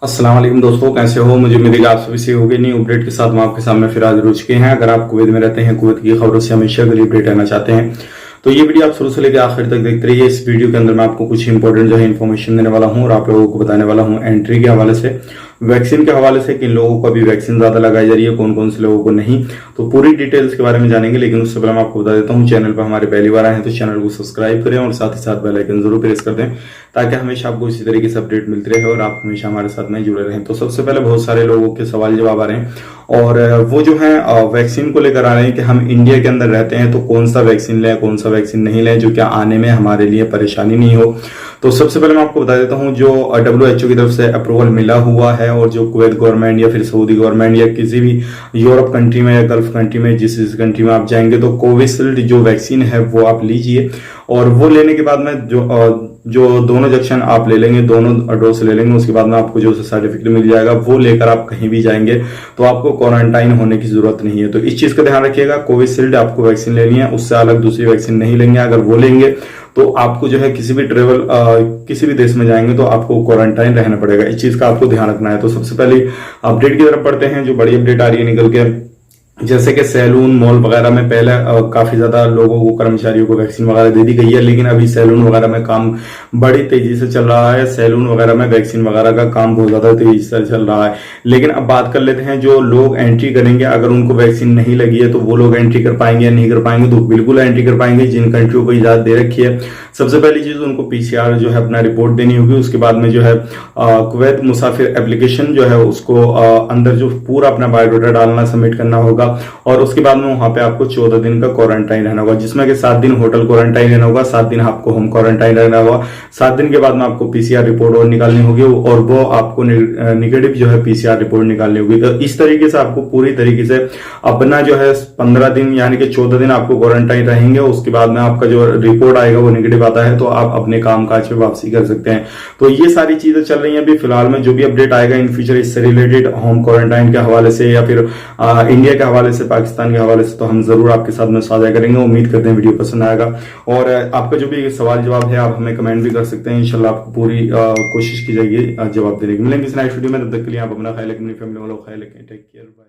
अस्सलाम वालेकुम दोस्तों, कैसे हो? मुझे उम्मीद है कि आप सभी से होगी। न्यू अपडेट के साथ हम आपके सामने फिर हाजिर हो चुके हैं। अगर आप कुवैत में रहते हैं, कुवैत की खबरों से हमेशा अगर अपडेट रहना चाहते हैं तो ये वीडियो आप शुरू से लेकर आखिर तक देखते रहिए। इस वीडियो के अंदर मैं आपको कुछ इंपॉर्टेंट जो है इन्फॉर्मेशन देने वाला हूँ और आप लोगों को बताने वाला हूँ एंट्री के हवाले से, वैक्सीन के हवाले से, किन लोगों को अभी वैक्सीन ज्यादा लगाई जा रही है, कौन कौन से लोगों को नहीं, तो पूरी डिटेल्स के बारे में जानेंगे। लेकिन उससे पहले मैं आपको बता देता हूँ, चैनल पर हमारे पहली बार आए हैं तो चैनल को सब्सक्राइब करें और साथ ही साथ बेल आइकन जरूर प्रेस कर दें ताकि हमेशा आपको इसी तरीके से अपडेट मिलती रहे और आप हमेशा हमारे साथ में जुड़े रहें। तो सबसे पहले बहुत सारे लोगों के सवाल जवाब आ रहे हैं और वो जो है वैक्सीन को लेकर आ रहे हैं कि हम इंडिया के अंदर रहते हैं तो कौन सा वैक्सीन लें, कौन सा वैक्सीन नहीं लें, जो क्या आने में हमारे लिए परेशानी नहीं हो। तो सबसे पहले मैं आपको बता देता हूं, जो WHO की तरफ से अप्रूवल मिला हुआ है और जो कुवैत गवर्नमेंट या फिर सऊदी गवर्नमेंट या किसी भी यूरोप कंट्री में या गल्फ कंट्री में जिस कंट्री में आप जाएंगे तो कोविशील्ड जो वैक्सीन है वो आप लीजिए। और वो लेने के बाद में जो दोनों इंजेक्शन आप ले लेंगे, दोनों डोज ले लेंगे, उसके बाद में आपको जो सर्टिफिकेट मिल जाएगा वो लेकर आप कहीं भी जाएंगे तो आपको क्वारंटाइन होने की जरूरत नहीं है। तो इस चीज का ध्यान रखिएगा, कोविशील्ड आपको वैक्सीन लेनी है, उससे अलग दूसरी वैक्सीन नहीं लेंगे। अगर वो लेंगे तो आपको जो है किसी भी किसी भी देश में जाएंगे तो आपको क्वारंटाइन रहना पड़ेगा। इस चीज का आपको ध्यान रखना है। तो सबसे पहले अपडेट की तरफ पढ़ते हैं, जो बड़ी अपडेट आ रही है निकल के। जैसे कि सैलून मॉल वगैरह में पहले काफी ज्यादा लोगों को, कर्मचारियों को वैक्सीन वगैरह दे दी गई है, लेकिन अभी सैलून वगैरह में काम बड़ी तेजी से चल रहा है। सैलून वगैरह में वैक्सीन वगैरह का काम बहुत ज्यादा तेजी से चल रहा है। लेकिन अब बात कर लेते हैं, जो लोग एंट्री करेंगे अगर उनको वैक्सीन नहीं लगी है तो वो लोग एंट्री कर पाएंगे या नहीं कर पाएंगे? तो बिल्कुल एंट्री कर पाएंगे। जिन कंट्रियों को इजाजत दे रखी है, सबसे पहली चीज उनको PCR जो है अपना रिपोर्ट देनी होगी। उसके बाद में जो है कुवैत मुसाफिर एप्लीकेशन जो है उसको अंदर जो पूरा अपना बायोडाटा डालना, सबमिट करना होगा और उसके बाद में वहां पे आपको 14 दिन का क्वारंटाइन रहना होगा, जिसमें कि 7 दिन होटल क्वारंटाइन रहना होगा, 7 दिन आपको होम क्वारंटाइन रहना होगा। 7 दिन के बाद में आपको PCR रिपोर्ट और निकालनी होगी और वो आपको निगेटिव जो है PCR रिपोर्ट निकालनी होगी। तो इस तरीके से आपको पूरी तरीके से अपना जो है 15 दिन यानी कि 14 दिन आपको क्वारंटाइन रहेंगे। उसके बाद में आपका जो रिपोर्ट आएगा वो निगेटिव आता है तो आप अपने काम काज पे वापसी कर सकते हैं। तो ये सारी चीजें चल रही हैं अभी फिलहाल में। जो भी अपडेट आएगा इन फ्यूचर इससे रिलेटेड, होम क्वारंटाइन के हवाले से या फिर इंडिया के हवाले से, पाकिस्तान के हवाले से, तो हम जरूर आपके साथ में साझा करेंगे। उम्मीद करते हैं वीडियो पसंद आएगा और आपका जो भी सवाल जवाब है आप हमें कमेंट भी कर सकते हैं। इंशाल्लाह आपको पूरी कोशिश की जाएगी जवाब देने की। मिलेंगे इस नेक्स्ट वीडियो में, तब तक के लिए आप अपना ख्याल रखें, अपनी फैमिली वालों का ख्याल रखें। Take care, bye.